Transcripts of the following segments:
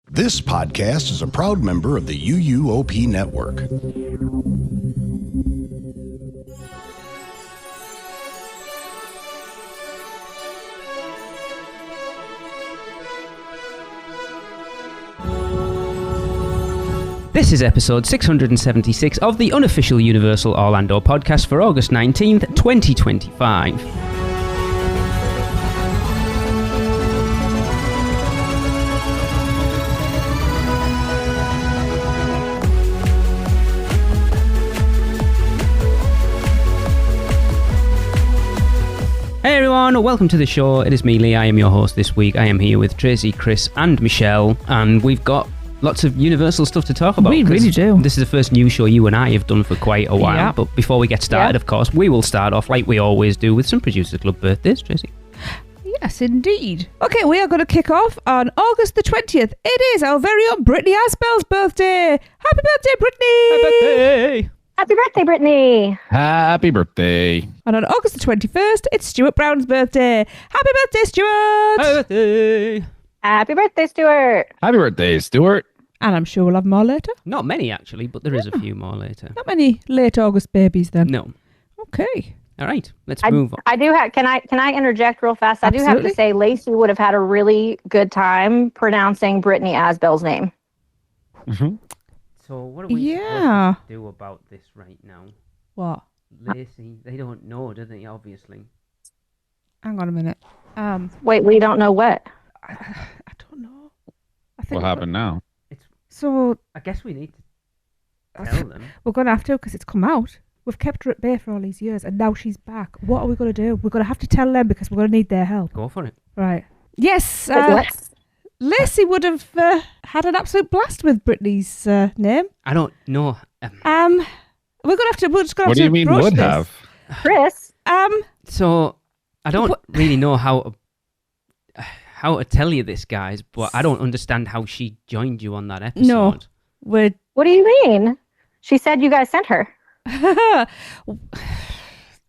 This podcast is a proud member of the UUOP network. This is episode 676 of the unofficial Universal Orlando podcast for August 19th, 2025. Hey everyone, welcome to the show. It is me, Lee. I am your host this week. I am here with Tracy, Chris and Michelle, and we've got lots of Universal stuff to talk about. We really do. This is the first news show you and I have done for quite a while. Yeah. But before we get started, of course, we will start off like we always do with some Producer Club birthdays. Tracy? Yes, indeed. Okay, we are going to kick off on August the 20th. It is our very own Brittany Aspel's birthday. Happy birthday, Brittany! Happy birthday! Happy birthday, Brittany! Happy birthday. And on August the 21st, it's Stuart Brown's birthday. Happy birthday, Stuart! Happy birthday! Happy birthday, Stuart! Happy birthday, Stuart. And I'm sure we'll have more later. Not many, actually, but there is a few more later. Not many late August babies then. No. Okay. All right, let's move on. I do have. Can I interject real fast? I do have Absolutely. to say, Lacey would have had a really good time pronouncing Brittany Asbell's name. Mm-hmm. So what are we Yeah. supposed to do about this right now? What? Lacey, they don't know, do they, obviously? Hang on a minute. Wait, we don't know what. I don't know. I think What happened now? So I guess we need to tell them. we're going to have to because it's come out. We've kept her at bay for all these years and now she's back. What are we going to do? We're going to have to tell them because we're going to need their help. Go for it. Right. Yes. What? Lacey would have had an absolute blast with Brittany's name. I don't know. We're gonna have to. We're just gonna What have do to you mean broach would this. have? Chris? So I don't What- really know how to tell you this, guys, but I don't understand how she joined you on that episode. No. We're What do you mean? She said you guys sent her.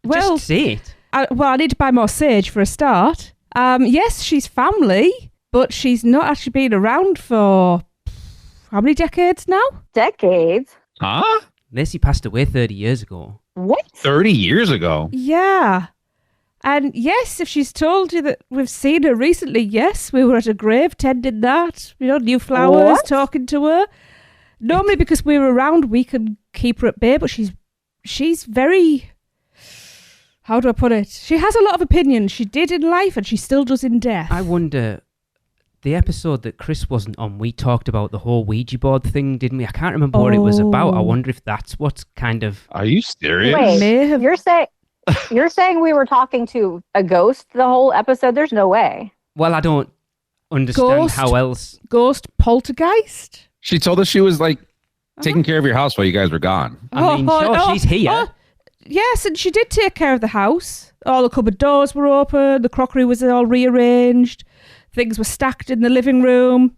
well. Just say it. I need to buy more sage for a start. Yes, she's family, but she's not actually been around for how many decades now? Decades? Huh? Lacey passed away 30 years ago. What? 30 years ago. Yeah. And yes, if she's told you that we've seen her recently, yes, we were at her grave tending that, new flowers, What? talking to her. Normally, because we were around, we can keep her at bay, but she's very, how do I put it? She has a lot of opinions. She did in life and she still does in death. I wonder, the episode that Chris wasn't on, we talked about the whole Ouija board thing, didn't we? I can't remember what it was about. I Oh. wonder if that's what's kind of... Are you serious? Wait. May have- You're saying we were talking to a ghost the whole episode? There's no way. Well, I don't understand Ghost? how else... Ghost poltergeist? She told us she was like taking care of your house while you guys were gone. I mean, sure, she's here. Yes, and she did take care of the house. All the cupboard doors were open, the crockery was all rearranged, things were stacked in the living room.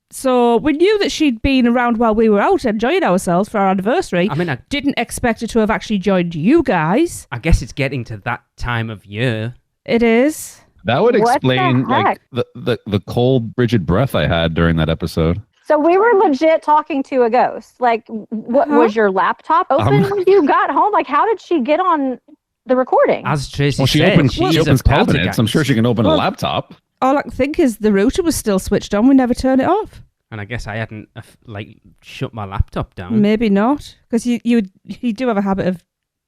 So we knew that she'd been around while we were out enjoying ourselves for our anniversary. I mean, I Didn't expect her to have actually joined you guys. guess it's getting to that time of year. It is. That would What the explain like heck? the cold, frigid breath I had during that episode. So we were legit talking to a ghost. Like, what Uh-huh. was your laptop open when you got home? Like, how did she get on the recording? As Tracy Well, she said, opens, she's she a opens cabinets. poltergeist. I'm sure she can open a Well- laptop. All I can think is the router was still switched on. We never turned it off. And I guess I hadn't shut my laptop down. Maybe not. Because you do have a habit of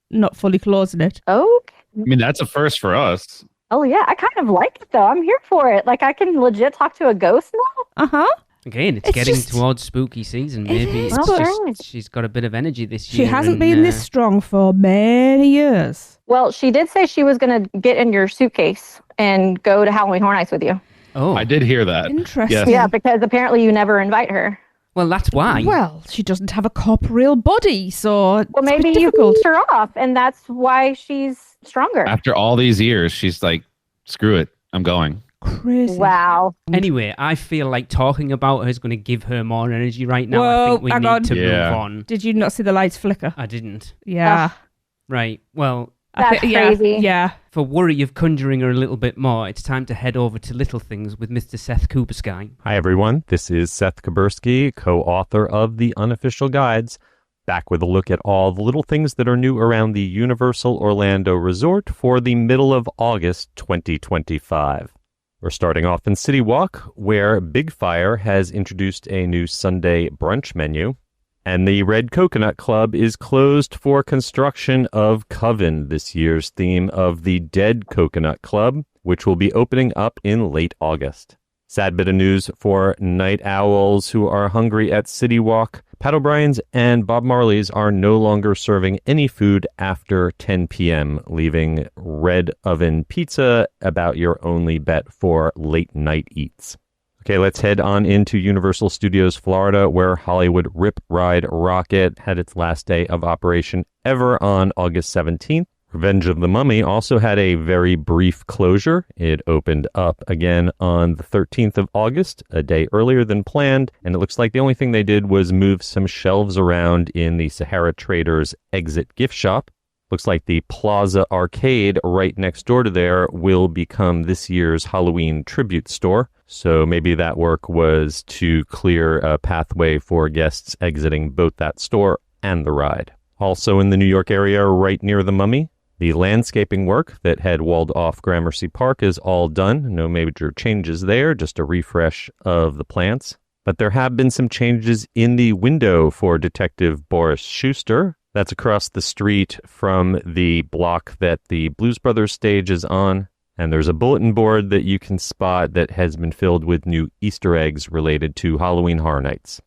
not fully closing it. Okay. I mean, that's a first for us. Oh, yeah. I kind of like it, though. I'm here for it. Like, I can legit talk to a ghost now? Uh-huh. Again, it's It's getting just- towards spooky season. It Maybe is, it's but- just she's got a bit of energy this year. She hasn't and, been this strong for many years. Well, she did say she was going to get in your suitcase and go to Halloween Horror Nights with you. Oh, I did hear that. Interesting. Yes. Yeah, because apparently you never invite her. well, that's why. Well, she doesn't have a corporeal body, so it's Well, a bit maybe you difficult. pissed her off, and that's why she's stronger. After all these years, she's like, screw it. I'm going. Crazy. Wow. Anyway, I feel like talking about her is going to give her more energy right now. I Whoa, think we hang need on. to Yeah. move on. Did you not see the lights flicker? I didn't. Yeah. Right. Well, That's crazy. Yeah. For worry of conjuring her a little bit more, it's time to head over to Little Things with Mr. Seth Kuberskine. Hi, everyone. This is Seth Kubersky, co-author of The Unofficial Guides, back with a look at all the little things that are new around the Universal Orlando Resort for the middle of August 2025. We're starting off in City Walk, where Big Fire has introduced a new Sunday brunch menu. And the Red Coconut Club is closed for construction of Coven, this year's theme of the Dead Coconut Club, which will be opening up in late August. Sad bit of news for night owls who are hungry at City Walk. Pat O'Brien's and Bob Marley's are no longer serving any food after 10 p.m., leaving Red Oven Pizza about your only bet for late night eats. Okay, let's head on into Universal Studios Florida, where Hollywood Rip Ride Rockit had its last day of operation ever on August 17th. Revenge of the Mummy also had a very brief closure. It opened up again on the 13th of August, a day earlier than planned, and it looks like the only thing they did was move some shelves around in the Sahara Traders exit gift shop. Looks like the Plaza Arcade right next door to there will become this year's Halloween tribute store. So maybe that work was to clear a pathway for guests exiting both that store and the ride. Also in the New York area, right near the Mummy, the landscaping work that had walled off Gramercy Park is all done. No major changes there, just a refresh of the plants. But there have been some changes in the window for Detective Boris Schuster. That's across the street from the block that the Blues Brothers stage is on. And there's a bulletin board that you can spot that has been filled with new Easter eggs related to Halloween Horror Nights.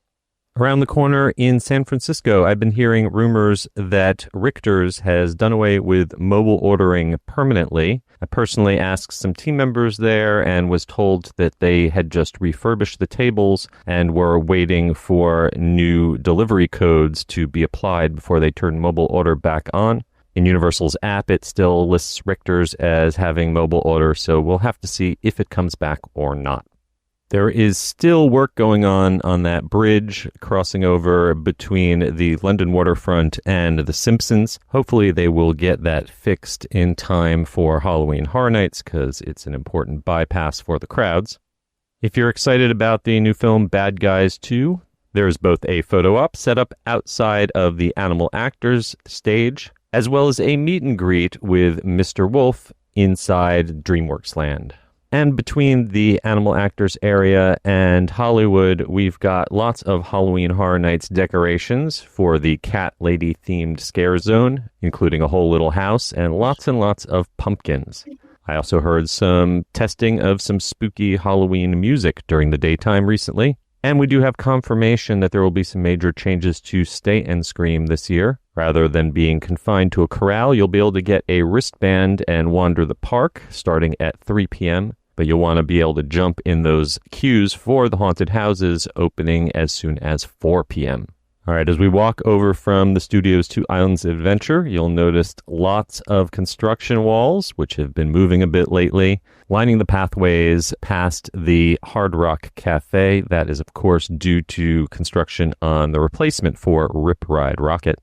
Around the corner in San Francisco, I've been hearing rumors that Richter's has done away with mobile ordering permanently. I personally asked some team members there and was told that they had just refurbished the tables and were waiting for new delivery codes to be applied before they turned mobile order back on. In Universal's app, it still lists Richter's as having mobile order, so we'll have to see if it comes back or not. There is still work going on that bridge crossing over between the London waterfront and the Simpsons. Hopefully they will get that fixed in time for Halloween Horror Nights, because it's an important bypass for the crowds. If you're excited about the new film Bad Guys 2, there's both a photo op set up outside of the Animal Actors stage, as well as a meet and greet with Mr. Wolf inside DreamWorks Land. And between the Animal Actors area and Hollywood, we've got lots of Halloween Horror Nights decorations for the Cat Lady themed scare zone, including a whole little house and lots of pumpkins. I also heard some testing of some spooky Halloween music during the daytime recently. And we do have confirmation that there will be some major changes to Stay and Scream this year. Rather than being confined to a corral, you'll be able to get a wristband and wander the park starting at 3 p.m., but you'll want to be able to jump in those queues for the haunted houses opening as soon as 4 p.m. All right, as we walk over from the studios to Islands of Adventure, you'll notice lots of construction walls, which have been moving a bit lately, lining the pathways past the Hard Rock Cafe. That is, of course, due to construction on the replacement for Rip Ride Rockit.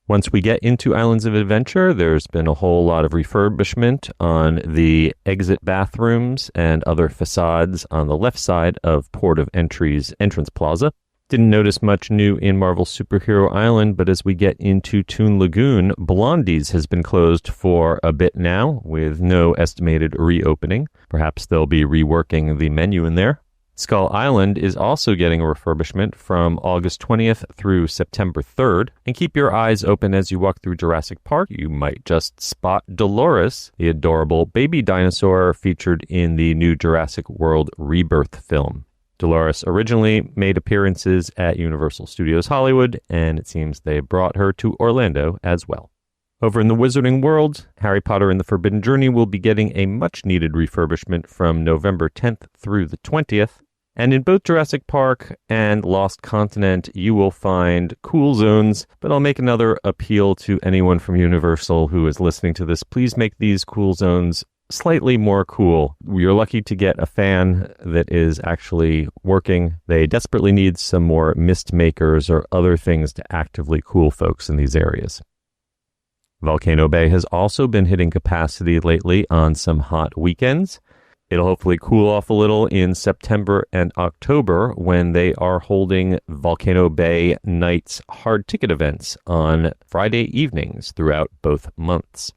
Once we get into Islands of Adventure, there's been a whole lot of refurbishment on the exit bathrooms and other facades on the left side of Port of Entry's entrance plaza. Didn't notice much new in Marvel Superhero Island, but as we get into Toon Lagoon, Blondie's has been closed for a bit now, with no estimated reopening. Perhaps they'll be reworking the menu in there. Skull Island is also getting a refurbishment from August 20th through September 3rd. And keep your eyes open as you walk through Jurassic Park. You might just spot Dolores, the adorable baby dinosaur featured in the new Jurassic World Rebirth film. Dolores originally made appearances at Universal Studios Hollywood, and it seems they brought her to Orlando as well. Over in the Wizarding World, Harry Potter and the Forbidden Journey will be getting a much-needed refurbishment from November 10th through the 20th. And in both Jurassic Park and Lost Continent, you will find cool zones, but I'll make another appeal to anyone from Universal who is listening to this. Please make these cool zones slightly more cool. You're lucky to get a fan that is actually working. They desperately need some more mist makers or other things to actively cool folks in these areas. Volcano Bay has also been hitting capacity lately on some hot weekends. It'll hopefully cool off a little in September and October when they are holding Volcano Bay Nights hard ticket events on Friday evenings throughout both months.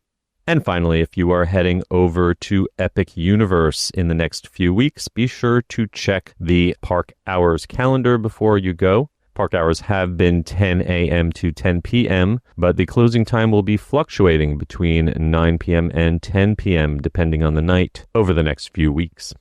And finally, if you are heading over to Epic Universe in the next few weeks, be sure to check the park hours calendar before you go. Park hours have been 10 a.m. to 10 p.m., but the closing time will be fluctuating between 9 p.m. and 10 p.m. depending on the night over the next few weeks.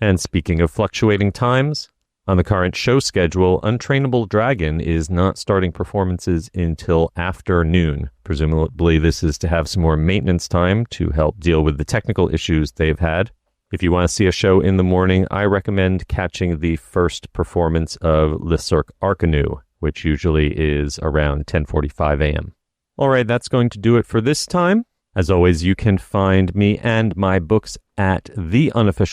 And speaking of fluctuating times, on the current show schedule, Untrainable Dragon is not starting performances until after noon. Presumably this is to have some more maintenance time to help deal with the technical issues they've had. If you want to see a show in the morning, I recommend catching the first performance of Le Cirque Arcanu, which usually is around 10:45 a.m. All right, that's going to do it for this time. As always, you can find me and my books at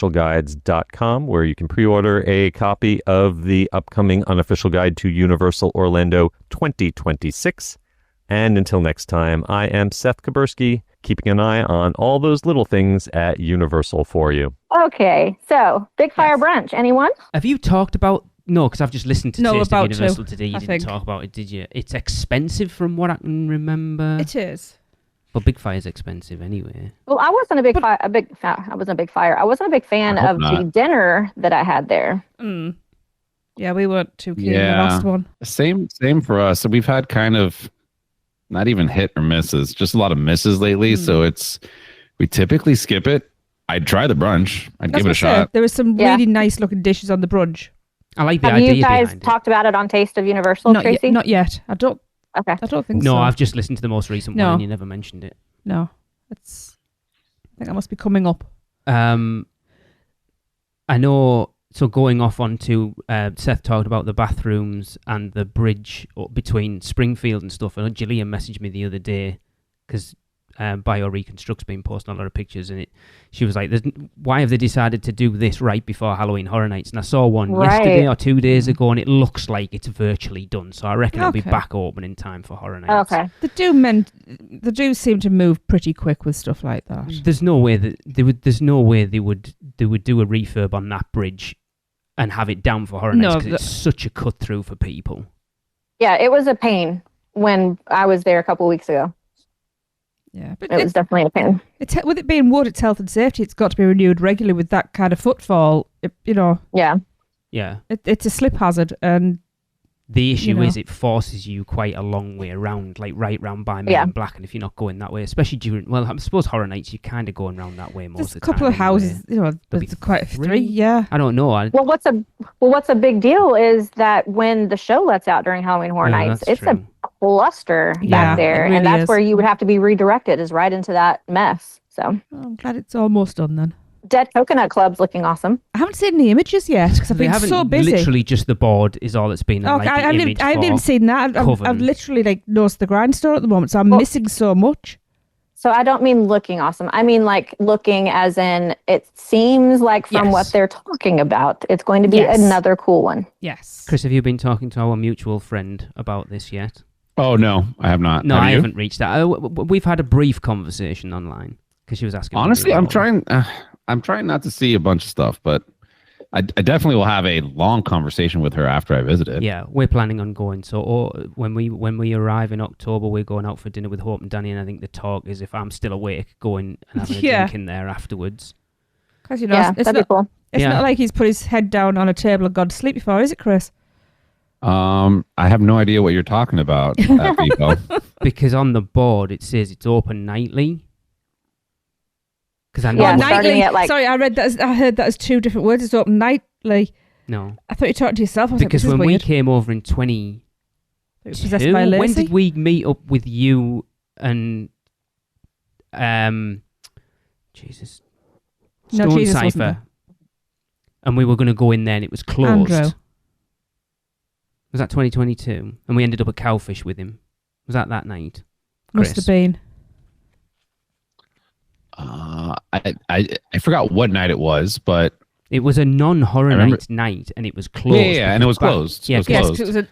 theunofficialguides.com, where you can pre-order a copy of the upcoming Unofficial Guide to Universal Orlando 2026. And until next time, I am Seth Kaburski, keeping an eye on all those little things at Universal for you. Okay, so Big Fire Brunch. Anyone? Have you talked about... No, because I've just listened to Taste of about Universal to, today. You I didn't think. talk about it, did you? It's expensive from what I can remember. It is. But Big Fire's expensive anyway. Well, I wasn't a big fire. I wasn't a big fire. I wasn't a big fan I hope of the not. dinner that I had there. Mm. Yeah, we weren't too keen on Yeah. the last one. Same for us. So we've had kind of not even hit or misses, just a lot of misses lately. So we typically skip it. I'd try the brunch. I'd give it a shot. There was some Yeah. really nice looking dishes on the brunch. I like the Have idea you guys behind talked about it on Taste of Universal, Not Tracy? yet. Not yet. I don't Okay. think it. so. No, I've just listened to the most recent No. one and you never mentioned it. No. I think that must be coming up. I know... So going off onto, Seth talked about the bathrooms and the bridge between Springfield and stuff. And Gillian messaged me the other day because Bio Reconstruct's been posting a lot of pictures, and she was like, "Why have they decided to do this right before Halloween Horror Nights?" And I saw one yesterday or 2 days ago, and it looks like it's virtually done. So I reckon it'll be back open in time for Horror Nights. Okay. They do seem to move pretty quick with stuff like that. There's no way that they would. There's no way they would do a refurb on that bridge and have it down for Horror Nights because it's such a cut through for people. Yeah, it was a pain when I was there a couple of weeks ago. Yeah, but It was definitely a pain. with it being wood, it's health and safety. It's got to be renewed regularly with that kind of footfall. Yeah. Yeah. It's a slip hazard, and The issue You know. is it forces you quite a long way around, like right round by Men in Black, and if you're not going that way, especially during, well, I suppose Horror Nights, you're kind of going around that way most there's of the a time. couple of houses, There'll there's be quite a three? three, yeah. I don't know. Well, what's a big deal is that when the show lets out during Halloween Horror Nights, that's it's true. a cluster Yeah, back there, it really and that's is. where you would have to be redirected, is right into that mess. So, I'm glad it's almost done then. Dead Coconut Club's looking awesome. I haven't seen any images yet because I've They been haven't so busy. literally just the board is all it's been. And Okay, like the I image haven't even for seen that. I've Coven. literally like noticed the grindstone at the moment, so I'm Well- missing so much. So I don't mean looking awesome. I mean like looking as in it seems like from Yes. what they're talking about, it's going to be Yes. another cool one. Yes. Chris, have you been talking to our mutual friend about this yet? Oh no, I have not. No, Have I you? haven't reached that. We've had a brief conversation online because she was asking. me Honestly, about I'm it. trying. I'm trying not to see a bunch of stuff, but I definitely will have a long conversation with her after I visit it. Yeah, we're planning on going. So when we arrive in October, we're going out for dinner with Hope and Danny, and I think the talk is if I'm still awake, going and having a Yeah. drink in there afterwards. Because you know, Yeah, it's, that'd be cool. Yeah. not like he's put his head down on a table and gone to sleep before, is it, Chris? I have no idea what you're talking about, Vico. Because on the board it says it's open nightly. Because I know Yeah, what- starting at, like- Sorry, I heard that as two different words. It's open nightly. no, I thought you were talking to yourself. I was because like, when this is we weird. came over in 20. It was possessed by When Lacey. did we meet up with you and Jesus No, Stone Jesus wasn't Cipher? there. And we were going to go in there and it was closed. Andrew. Was that 2022? And we ended up at Cowfish with him. Was that night? Must Chris? have been. I forgot what night it was, but It was a non-horror I remember- night, and it was closed. yeah, and it was because closed. Yeah, It was Yes, closed. 'cause it was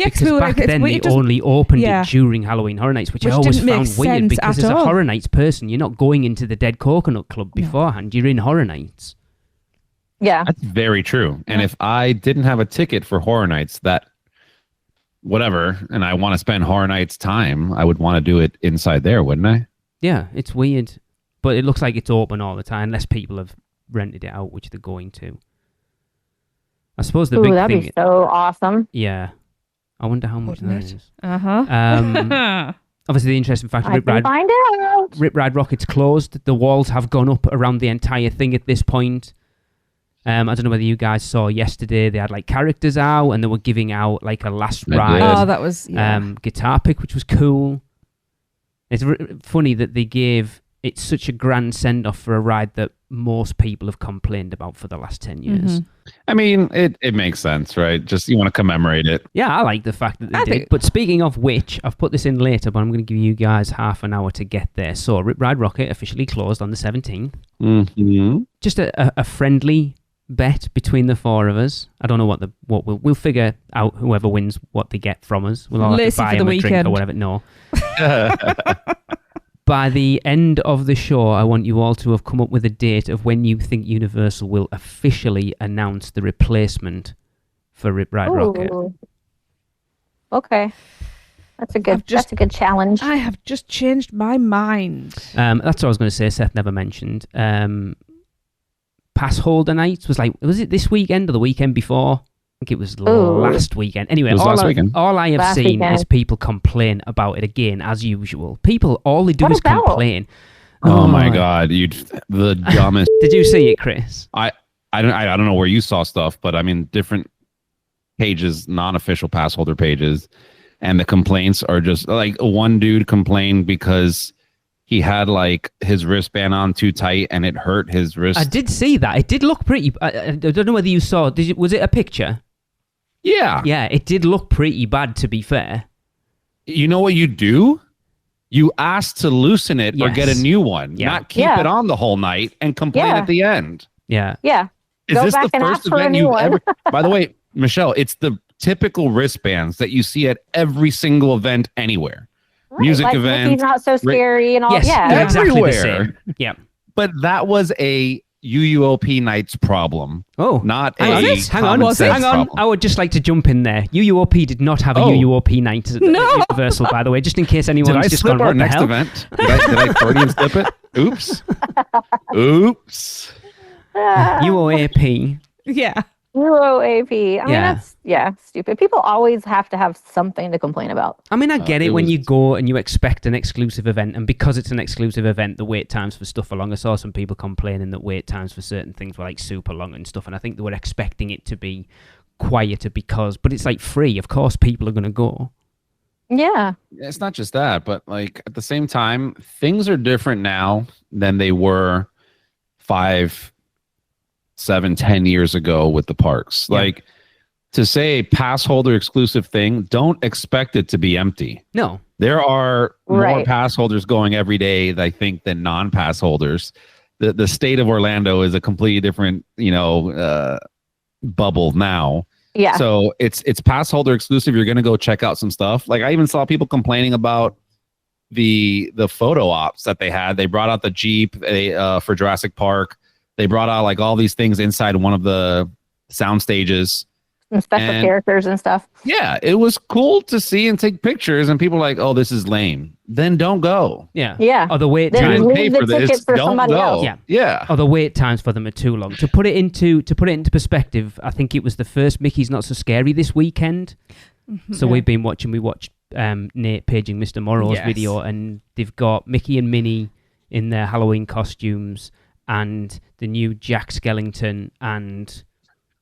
Yeah, because we were back like, then they it doesn't- only opened Yeah. it during Halloween Horror Nights, which I Which always didn't make found weird sense because at as a all. Horror Nights person, you're not going into the Dead Coconut Club No. beforehand. You're in Horror Nights. Yeah. That's very true. And if I didn't have a ticket for Horror Nights, that whatever, and I want to spend Horror Nights time, I would want to do it inside there, wouldn't I? Yeah, it's weird. But it looks like it's open all the time, unless people have rented it out, which they're going to. I suppose the Ooh, big that'd thing... be so awesome. Yeah. I wonder how much Wouldn't that it? is. Uh-huh. Obviously, the interesting fact, I can find out. Rip Ride Rocket's closed. The walls have gone up around the entire thing at this point. I don't know whether you guys saw yesterday, they had like characters out and they were giving out like a last I ride did. Oh, that was... Yeah. guitar pick, which was cool. It's funny that they gave it such a grand send-off for a ride that most people have complained about for the last 10 years. Mhm. I mean, it makes sense, right? Just you want to commemorate it. Yeah, I like the fact that they I did. think- But speaking of which, I've put this in later, but I'm going to give you guys half an hour to get there. So Rip Ride Rocket officially closed on the 17th. Mm-hmm. Just a friendly bet between the four of us. I don't know what we'll figure out whoever wins what they get from us. We'll all have Lacy to buy for the them a drink or weekend. whatever. No. By the end of the show, I want you all to have come up with a date of when you think Universal will officially announce the replacement for Rip Ride Rocket. Ooh. Okay. That's a good I've just- that's a good challenge. I have just changed my mind. That's what I was going to say. Seth never mentioned. Pass holder night was it this weekend or the weekend before? I think it was last weekend. Anyway, It was last weekend. all I have Last seen weekend. is people complain about it again, as usual. People, all they do What is about? complain. Oh my God, the dumbest. Did you see it, Chris? I don't know where you saw stuff, but I mean different pages, non-official pass holder pages, and the complaints are just like one dude complained because he had like his wristband on too tight and it hurt his wrist. I did see that. It did look pretty. I don't know whether you saw. Was it a picture? Yeah. Yeah, it did look pretty bad, to be fair. You know what you do? You ask to loosen it or Yes. get a new one, Yeah. not keep Yeah. it on the whole night and complain Yeah. at the end. Yeah. Yeah. Is Go this back the and first ask for a event new you've one. ever? By the way, Michelle, it's the typical wristbands that you see at every single event anywhere. Right, Music like event, Mickey's Not So Scary and all. Yes, Yeah. they're exactly the Everywhere. same. Yeah. But that was a UUOP Nights problem, Oh, not hang on, a hang on, common sense hang on. problem. I would just like to jump in there. UUOP did not have a Oh. UUOP night at No. Universal, by the way, just in case Did anyone's I just slip gone, our what the next hell? event? Did I Freudian slip it? Oops. Oops. UOAP. Yeah. UOAP. I mean, Yeah. that's stupid. People always have to have something to complain about. I mean, I get it it when was- you go and you expect an exclusive event, and because it's an exclusive event, the wait times for stuff are long. I saw some people complaining that wait times for certain things were like super long and stuff, and I think they were expecting it to be quieter but it's like free. Of course, people are going to go. Yeah. It's not just that, but like at the same time, things are different now than they were 5, 7, 10 years ago with the parks. Yeah. Like to say pass holder exclusive thing, don't expect it to be empty. No. There are more Right. pass holders going every day, I think, than non-pass holders. The state of Orlando is a completely different, bubble now. Yeah. So it's pass holder exclusive. You're gonna go check out some stuff. Like I even saw people complaining about the photo ops that they had. They brought out the Jeep for Jurassic Park. They brought out like all these things inside one of the sound stages. Some special and- characters and stuff. Yeah, it was cool to see and take pictures. And people were like, "Oh, this is lame." Then don't go. Yeah. Yeah. Or the wait Then You time. didn't leave pay the for this. ticket for Don't somebody go. else. Yeah. Yeah. Or the wait times for them are too long. To put it into perspective, I think it was the first Mickey's Not So Scary this weekend. So we watched Nate paging Mr. Morrow's Yes. video, and they've got Mickey and Minnie in their Halloween costumes, and the new Jack Skellington and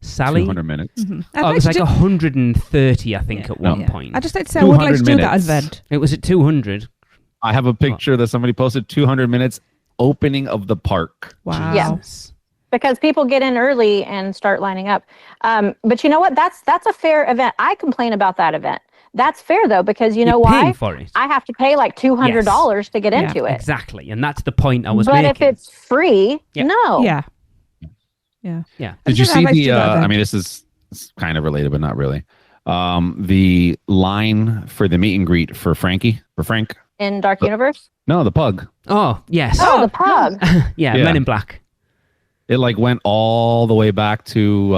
Sally. 200 minutes. Oh, it was like 130, I think, at one Yeah. point. I just like to say I would like to 200 do that minutes. event. It was at 200. I have a picture that somebody posted. 200 minutes opening of the park. Wow. Yeah. Because people get in early and start lining up. But you know what? That's a fair event. I complain about that event. That's fair though, because you know You're paying why? for it. I have to pay like $200 to get Yeah, into it. Exactly, and that's the point I was But making. if it's free, Yeah. no. Yeah. Yeah. I Did you just- I'd see like to the? do that I event. mean, this is kind of related, but not really. The line for the meet and greet for Frank. In Dark Universe? No, the pug. Oh, yes. Oh, the pug. Yeah, Yeah. Men in Black. It like went all the way back to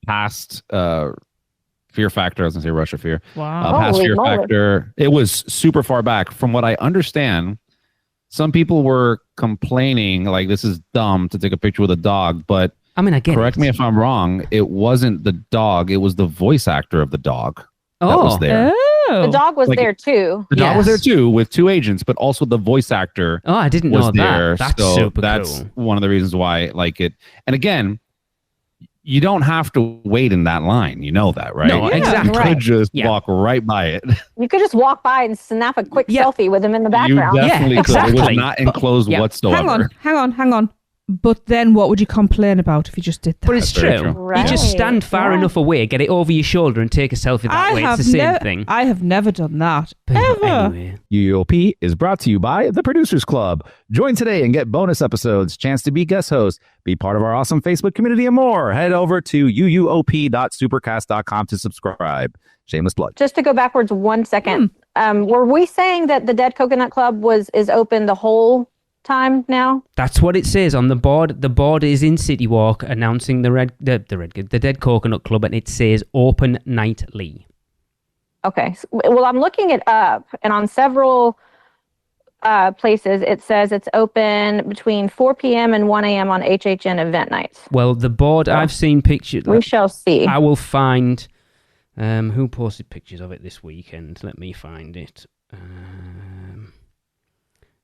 past Fear Factor. I was gonna say Rush of Fear. Wow. Past Holy Fear moly. Factor. It was super far back. From what I understand, some people were complaining like this is dumb to take a picture with a dog, but I mean, I get correct it. me if I'm wrong. It wasn't the dog. It was the voice actor of the dog that was Oh, there. Oh. The dog was Like- there too. The dog was there Yes. too with 2 agents, but also the voice actor oh, I didn't was know there. that. That's so super that's cool. one of the reasons why I like it. And again, you don't have to wait in that line. You know that, right? No, Yeah, exactly. You right. could just Yeah. walk right by it. You could just walk by and snap a quick Yeah. selfie with him in the You background. definitely Yeah, could. It was exactly. not enclosed Yeah. whatsoever. Hang on. But then what would you complain about if you just did that? But it's That's very true. true. You just stand far Right. enough away, get it over your shoulder, and take a selfie that way. It's the same thing. I have never done that. But Ever. anyway. UUOP is brought to you by the Producers Club. Join today and get bonus episodes, chance to be guest host, be part of our awesome Facebook community, and more. Head over to uop.supercast.com to subscribe. Shameless plug. Just to go backwards 1 second, were we saying that the Dead Coconut Club is open the whole time now? That's what it says on the board. The board is in City Walk announcing the Dead Coconut Club, and it says open nightly. Okay. Well, I'm looking it up, and on several places it says it's open between 4 p.m. and 1 a.m. on HHN event nights. Well, the board, I've seen pictures. We shall see. I will find who posted pictures of it this weekend. Let me find it.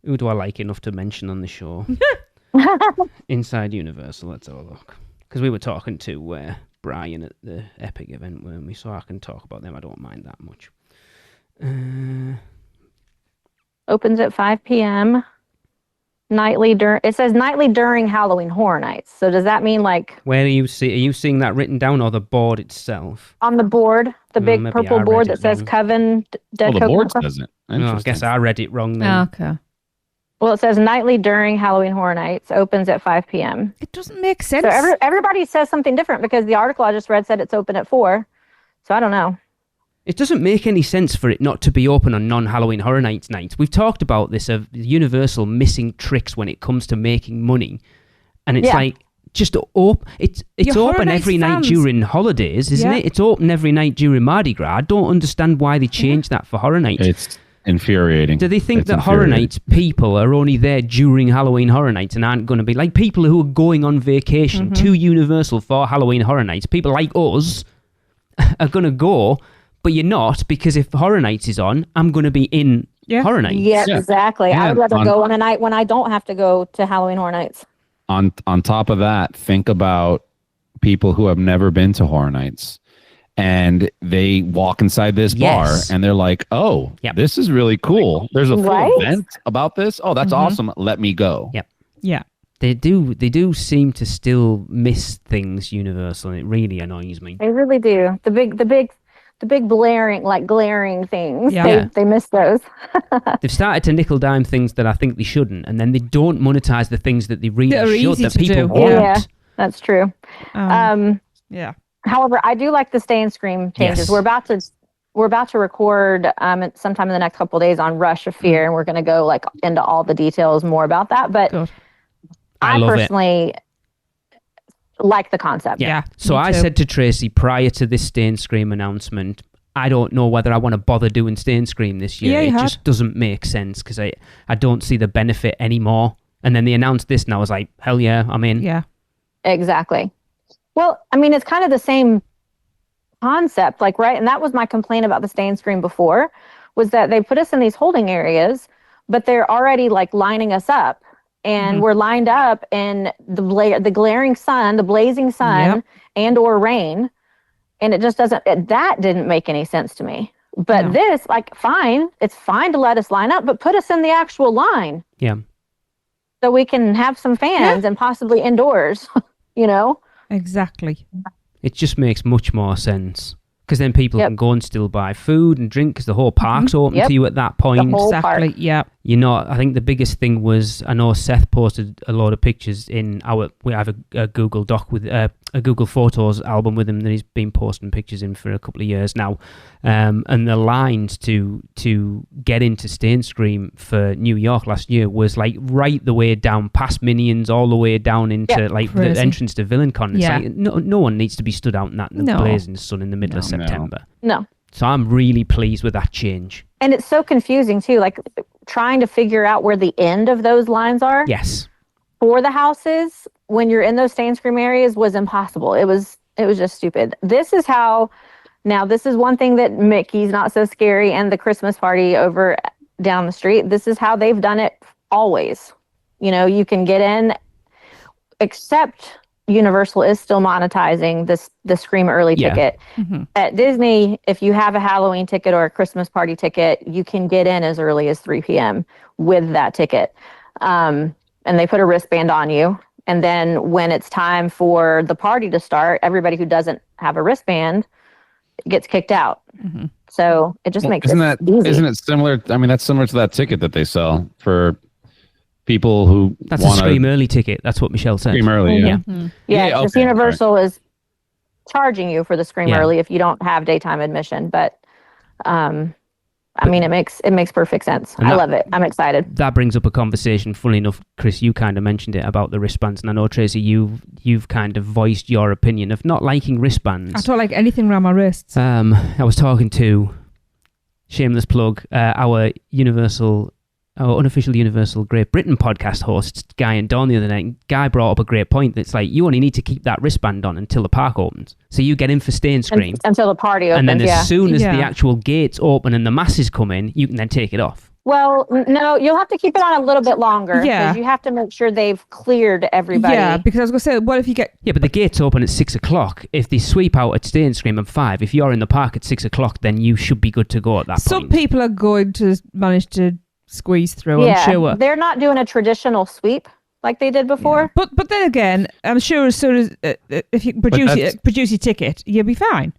Who do I like enough to mention on the show? Inside Universal. Let's have a look. Because we were talking to Brian at the Epic event, weren't we? So I can talk about them. I don't mind that much. Opens at 5 p.m. nightly it says nightly during Halloween Horror Nights. So does that mean like Where are you seeing that written down, or the board itself? on the board, the big maybe purple I read board it that says wrong. Coven Dead Well, the Coconut board Club? doesn't. Oh, I guess I read it wrong then. Okay. Well, it says nightly during Halloween Horror Nights, opens at 5 p.m. It doesn't make sense. So everybody says something different because the article I just read said it's open at 4. So I don't know. It doesn't make any sense for it not to be open on non-Halloween Horror Nights nights. We've talked about this of Universal missing tricks when it comes to making money, and it's Yeah. like just it's Your Horror open Nights every night fans. during holidays, isn't Yeah. it? It's open every night during Mardi Gras. I don't understand why they changed that for Horror Nights. It's infuriating. Do they think It's that Horror infuriating. Nights people are only there during Halloween Horror Nights and aren't going to be like people who are going on vacation to Universal for Halloween Horror Nights? People like us are going to go, but you're not, because if Horror Nights is on, I'm going to be in Yeah. Horror Nights. Yeah, Yeah. exactly. I Yeah, would rather on- go on a night when I don't have to go to Halloween Horror Nights. On top of that, think about people who have never been to Horror Nights, and they walk inside this Yes. bar and they're like, "Oh, Yep. this is really cool. There's a full Right? event about this. Oh, that's awesome. Let me go." Yep. Yeah. They do seem to still miss things, Universal, and it really annoys me. They really do. The big glaring things. Yeah. Yeah. They miss those. They've started to nickel dime things that I think they shouldn't, and then they don't monetize the things that they really That are should, easy that to people do. want. Yeah. That's true. Yeah. However, I do like the Stay and Scream changes. Yes. We're about to record sometime in the next couple of days on Rush of Fear, and we're going to go like into all the details more about that. But Good. I I love it. personally like the concept. Yeah, So me I too. said to Tracy prior to this Stay and Scream announcement, I don't know whether I want to bother doing Stay and Scream this year. Yeah, you It had. just doesn't make sense because I don't see the benefit anymore. And then they announced this, and I was like, hell yeah, I'm in. Yeah. Exactly. Well, I mean, it's kind of the same concept, like, right? And that was my complaint about the Stay and Scream before, was that they put us in these holding areas, but they're already like lining us up. And we're lined up in the glaring sun, the blazing sun, Yep. and or rain. And it just that didn't make any sense to me. But No. this, like, fine. It's fine to let us line up, but put us in the actual line Yeah. so we can have some fans and possibly indoors, you know? Exactly. It just makes much more sense. Because then people Yep. can go and still buy food and drink because the whole park's open Yep. to you at that point. whole Exactly. park. Yeah. I think the biggest thing was, I know Seth posted a lot of pictures we have a Google Doc with a Google Photos album with him that he's been posting pictures in for a couple of years now. And the lines to get into Stanscream for New York last year was like right the way down past Minions, all the way down into like crazy. the entrance to VillainCon. It's Yeah. like no one needs to be stood out in that in the No. blazing sun in the middle of September. No. So I'm really pleased with that change. And it's so confusing too, like trying to figure out where the end of those lines are Yes. for the houses when you're in those Stanscream areas was impossible. It was just stupid. This is one thing that Mickey's Not So Scary and the Christmas party over down the street, this is how they've done it always. You can get in, except Universal is still monetizing the Scream early ticket. Mm-hmm. At Disney, if you have a Halloween ticket or a Christmas party ticket, you can get in as early as 3 p.m. with that ticket. And they put a wristband on you. And then when it's time for the party to start, everybody who doesn't have a wristband gets kicked out. Mm-hmm. So it just makes isn't it easy. it similar? I mean, that's similar to that ticket that they sell for people who That's want a Scream early ticket. That's what Michelle said. Scream early. Yeah. Yeah, just okay, Universal is charging you for the Scream Yeah. early if you don't have daytime admission. But I mean, it makes perfect sense. And I that- love it. I'm excited. That brings up a conversation. Funnily enough, Chris, you kind of mentioned it about the wristbands, and I know Tracy, you've kind of voiced your opinion of not liking wristbands. I don't like anything around my wrists. I was talking to, shameless plug, our unofficial Universal Great Britain podcast hosts, Guy and Dawn, the other night. Guy brought up a great point that's like, you only need to keep that wristband on until the park opens. So you get in for Stanscream, Until the party opens, and then yeah. as soon as Yeah. the actual gates open and the masses come in, you can then take it off. Well, no, you'll have to keep it on a little bit longer. Yeah. Because you have to make sure they've cleared everybody. Yeah, because I was going to say, what if you get... Yeah, but the gates open at 6 o'clock. If they sweep out at Stanscream at 5, if you're in the park at 6 o'clock, then you should be good to go at that Some point. people are going to manage to squeeze through, I'm sure. They're not doing a traditional sweep like they did before. But then again, I'm sure as soon as if you produce your ticket, you'll be fine.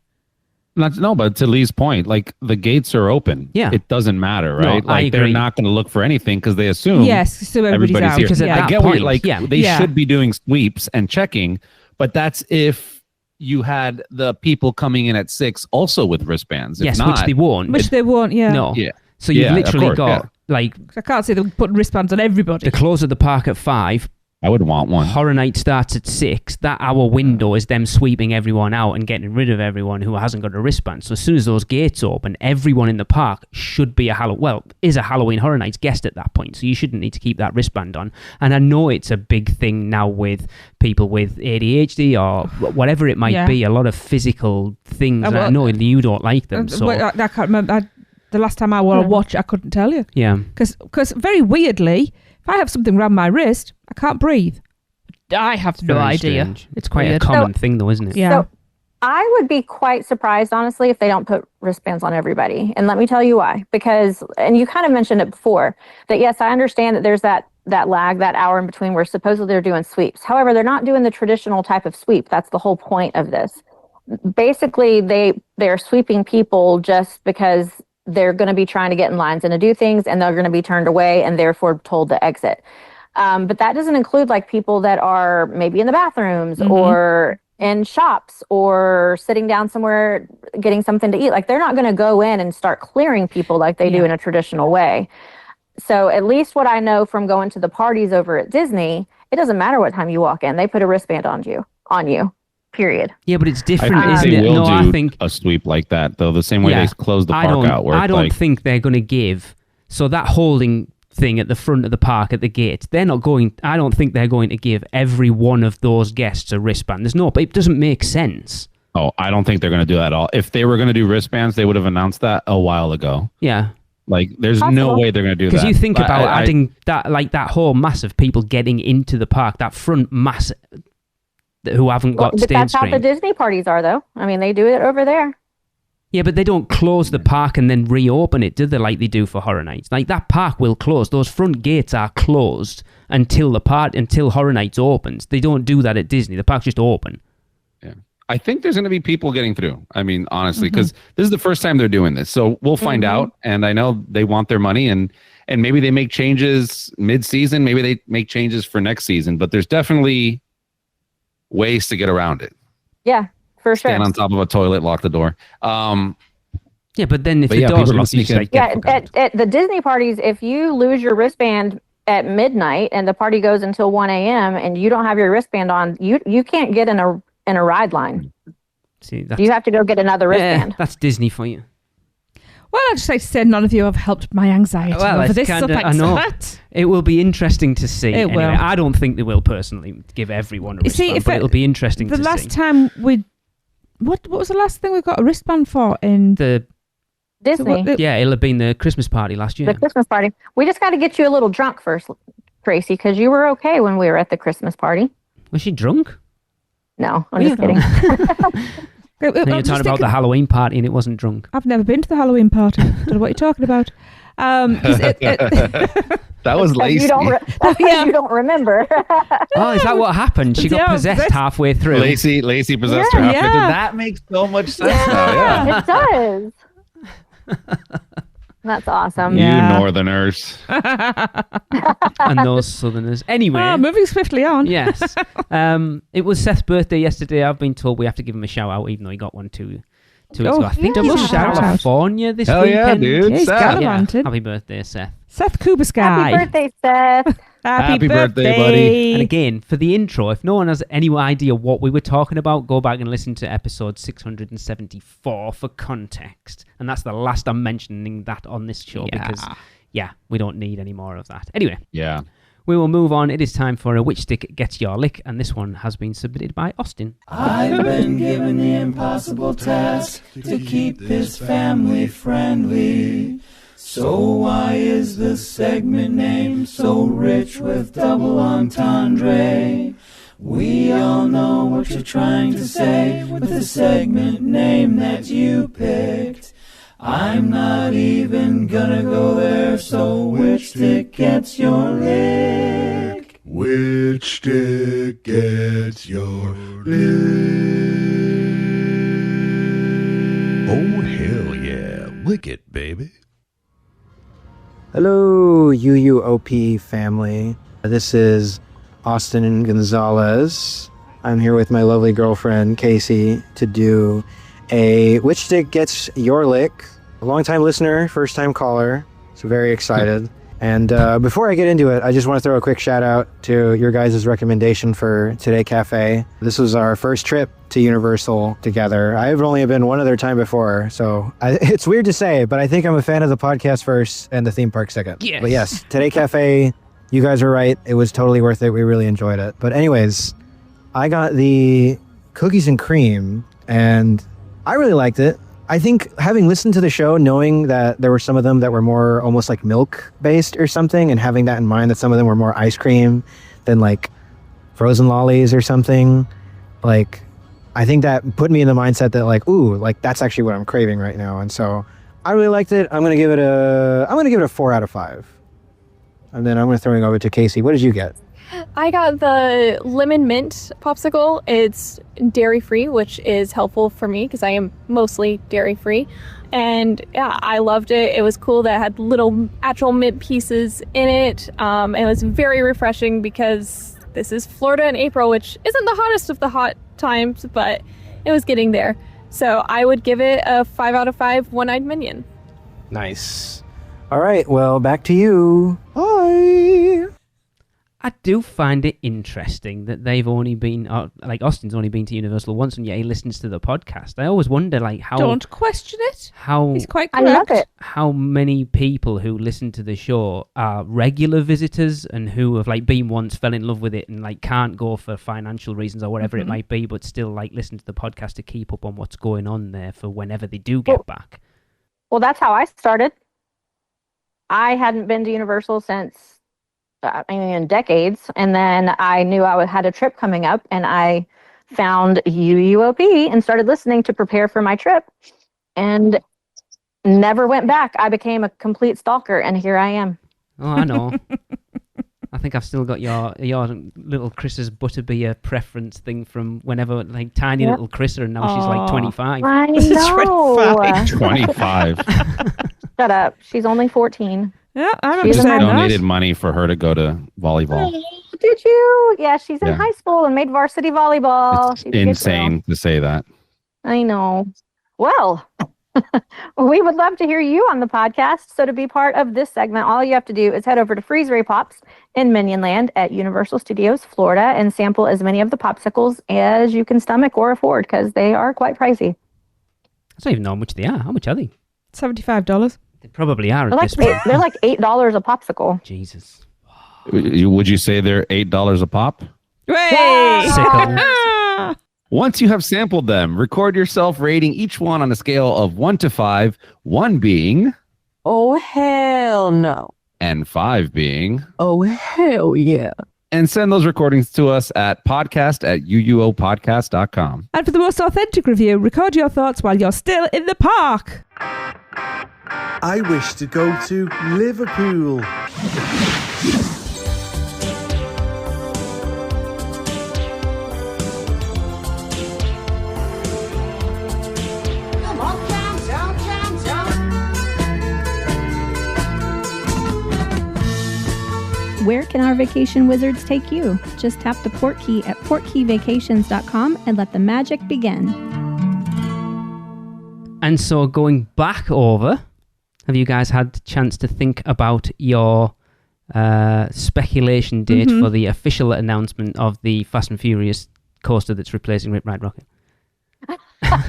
But to Lee's point, like the gates are open. Yeah. It doesn't matter, No, right? I Like they're agree. not going to look for anything because they assume Yes, so everybody's out. here. Because at I that get what point, you're like. yeah. They Yeah. should be doing sweeps and checking, but that's if you had the people coming in at 6 also with wristbands. If Yes, not, which they won't. Which they won't, yeah. No. Yeah. So you've Yeah, of literally course, got, like, I can't see them putting wristbands on everybody. the close of the park at 5. I would want one. Horror Night starts at 6. That hour window is them sweeping everyone out and getting rid of everyone who hasn't got a wristband. So as soon as those gates open, everyone in the park should be is a Halloween Horror Nights guest at that point. So you shouldn't need to keep that wristband on. And I know it's a big thing now with people with ADHD or whatever it might be. A lot of physical things. And I know you don't like them. So I can't remember. The last time I wore a watch, I couldn't tell you. yeah. Because very weirdly, if I have something around my wrist, I can't breathe. I have no Very idea. strange. It's quite weird. a common thing though, isn't it? Yeah. So I would be quite surprised, honestly, if they don't put wristbands on everybody. And let me tell you why. Because, and you kind of mentioned it before, that yes, I understand that there's that lag, that hour in between where supposedly they're doing sweeps. However, they're not doing the traditional type of sweep. That's the whole point of this. Basically, they're sweeping people just because they're going to be trying to get in lines and to do things, and they're going to be turned away and therefore told to exit. But that doesn't include like people that are maybe in the bathrooms or in shops or sitting down somewhere getting something to eat. Like they're not going to go in and start clearing people like they do in a traditional way. So at least what I know from going to the parties over at Disney, it doesn't matter what time you walk in. They put a wristband on you. Period. Yeah, but it's I different, think isn't they it? will No, do I think a sweep like that, though, the same way they close the park out. Where I don't like, think they're going to give. So that holding thing at the front of the park at the gate, I don't think they're going to give every one of those guests a wristband. It doesn't make sense. Oh, I don't think they're going to do that at all. If they were going to do wristbands, they would have announced that a while ago. Yeah. Like, there's no way they're going to do that. Because you think But about I- adding that whole mass of people getting into the park, that front mass who haven't got But that's how the Stanscream. Disney parties are, though. I mean, they do it over there. Yeah, but they don't close the park and then reopen it, do they, like they do for Horror Nights? Like, that park will close. Those front gates are closed until Horror Nights opens. They don't do that at Disney. The park's just open. Yeah. I think there's going to be people getting through. I mean, honestly, because this is the first time they're doing this. So we'll find out. And I know they want their money. And And maybe they make changes mid-season. Maybe they make changes for next season. But there's definitely ways to get around it. Yeah, for sure. Stand on top of a toilet, lock the door. Yeah, but then if But the yeah, door's people locked, you sneak just in. like, Yeah, get fucked. at the Disney parties, if you lose your wristband at midnight and the party goes until 1 a.m. and you don't have your wristband on, you can't get in a ride line. See, that's, You have to go get another wristband. that's Disney for you. Well, I'd just like to say none of you have helped my anxiety Well, over it's this, so kinda- thanks I know. for that. It will be interesting to see. It Anyway, will. I don't think they will personally give everyone a You see, wristband, if but it- it'll be interesting The to last see. time we... What was the last thing we got a wristband for in... Disney, Yeah, it'll have been the Christmas party last year. the Christmas party. We just got to get you a little drunk first, Tracy, because you were okay when we were at the Christmas party. Was she drunk? No, I'm Yeah. just kidding. No, you're talking about the Halloween party and it wasn't drunk. I've never been to the Halloween party. Don't know what you're talking about. 'Cause That was Because Lacey. you don't, that's 'cause Yeah. you don't remember. Oh, is that what happened? She got Yeah, possessed possessed. halfway through. Lacey possessed her halfway Yeah. through. That makes so much sense now. Yeah. It does. That's awesome. Yeah. You Northerners. And those Southerners. Anyway, moving swiftly on. yes. It was Seth's birthday yesterday. I've been told we have to give him a shout out, even though he got one two weeks ago. I think yeah, he was in shout out. California this Hell yeah, weekend. dude. Yeah, he's Seth. gallivanted. Happy birthday, Seth. Seth Kubasky. Happy birthday, Seth. Happy birthday, buddy. And again, for the intro, if no one has any idea what we were talking about, go back and listen to episode 674 for context. And that's the last I'm mentioning that on this show because, we don't need any more of that. Anyway, Yeah. we will move on. It is time for a Which Stick Gets Your Lick, and this one has been submitted by Austin. I've been given the impossible task to keep this family friendly. So why is the segment name so rich with double entendre? We all know what you're trying to say with the segment name that you picked. I'm not even gonna go there, so which stick gets your lick? Which stick gets your lick? Oh, hell yeah. Lick it, baby. Hello, UUOP family. This is Austin Gonzalez. I'm here with my lovely girlfriend, Casey, to do a Which Stick Gets Your Lick. A long-time listener, first-time caller, so very excited. And before I get into it, I just want to throw a quick shout-out to your guys' recommendation for Today Cafe. This was our first trip to Universal together. I've only been one other time before, so it's weird to say, but I think I'm a fan of the podcast first and the theme park second. Yes. But yes, Today Cafe, you guys were right. It was totally worth it. We really enjoyed it. But anyways, I got the cookies and cream, and I really liked it. I think having listened to the show, knowing that there were some of them that were more almost like milk based or something, and having that in mind that some of them were more ice cream than like frozen lollies or something, like I think that put me in the mindset that like, ooh, like that's actually what I'm craving right now. And so I really liked it. I'm gonna give it a 4 out of 5. And then I'm gonna throw it over to Casey. What did you get? I got the lemon mint popsicle. It's dairy free, which is helpful for me because I am mostly dairy free. And yeah, I loved it. It was cool that it had little actual mint pieces in it. It was very refreshing because this is Florida in April, which isn't the hottest of the hot times, but it was getting there. So I would give it a 5 out of 5 one-eyed minion. Nice. All right, well, back to you. Bye. I do find it interesting that they've only been, like Austin's only been to Universal once, and yet he listens to the podcast. I always wonder, like, how Don't question it. how He's quite I correct. love it. how many people who listen to the show are regular visitors and who have like been once, fell in love with it, and like can't go for financial reasons or whatever it might be, but still like listen to the podcast to keep up on what's going on there for whenever they do get back. Well, that's how I started. I hadn't been to Universal since, in decades. And then I knew I had a trip coming up, and I found UUOP and started listening to prepare for my trip, and never went back. I became a complete stalker, and here I am. Oh, I know. I think I've still got your little Chris's butterbeer preference thing from whenever, like, tiny little Chrissa, and now she's like 25. I It's know. 25. Shut up. She's only 14. Yeah, I remember She's in saying that. Donated money for her to go to volleyball. Did you? Yeah, she's in Yeah. high school and made varsity volleyball. It's She's a good girl. insane to say that. I know. Well, we would love to hear you on the podcast. So to be part of this segment, all you have to do is head over to Freeze Ray Pops in Minion Land at Universal Studios, Florida, and sample as many of the popsicles as you can stomach or afford because they are quite pricey. I don't even know how much they are. How much are they? $75. They probably are They're at like, this point. they're like $8 a popsicle. Jesus. Would you say they're $8 a pop? Hey! Sickles. Once you have sampled them, record yourself rating each one on a scale of 1 to 5, 1 being, Oh, hell no. and 5 being, Oh, hell yeah. and send those recordings to us at podcast@uuopodcast.com. And for the most authentic review, record your thoughts while you're still in the park. I wish to go to Liverpool. Where can our vacation wizards take you? Just tap the port key at portkeyvacations.com and let the magic begin. And so going back over, have you guys had the chance to think about your speculation date for the official announcement of the Fast and Furious coaster that's replacing Rip Ride Rocket?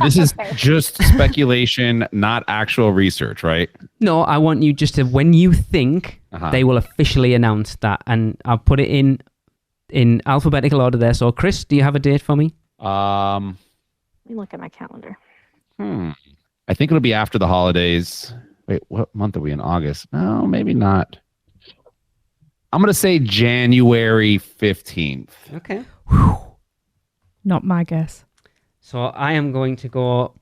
This is just speculation, not actual research, right? No, I want you just to, when you think they will officially announce that, and I'll put it in alphabetical order there. So, Chris, do you have a date for me? Let me look at my calendar. I think it'll be after the holidays. Wait, what month are we in? August? No, maybe not. I'm going to say January 15th. Okay. Not my guess. So I am going to go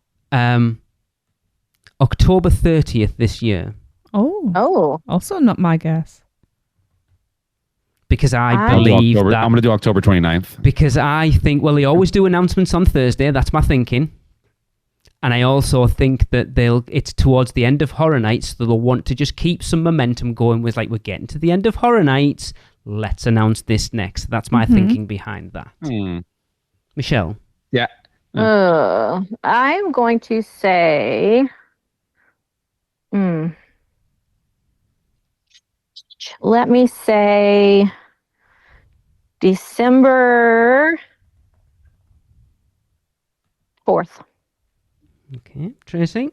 October 30th this year. Oh. Also not my guess. Because I believe that... I'm going to do October 29th. Because I think, well, they always do announcements on Thursday. That's my thinking. And I also think that it's towards the end of Horror Nights, so they'll want to just keep some momentum going with, like, we're getting to the end of Horror Nights. Let's announce this next. That's my thinking behind that. Michelle? Yeah. I'm going to say... Let me say December 4th. Okay. Tracy?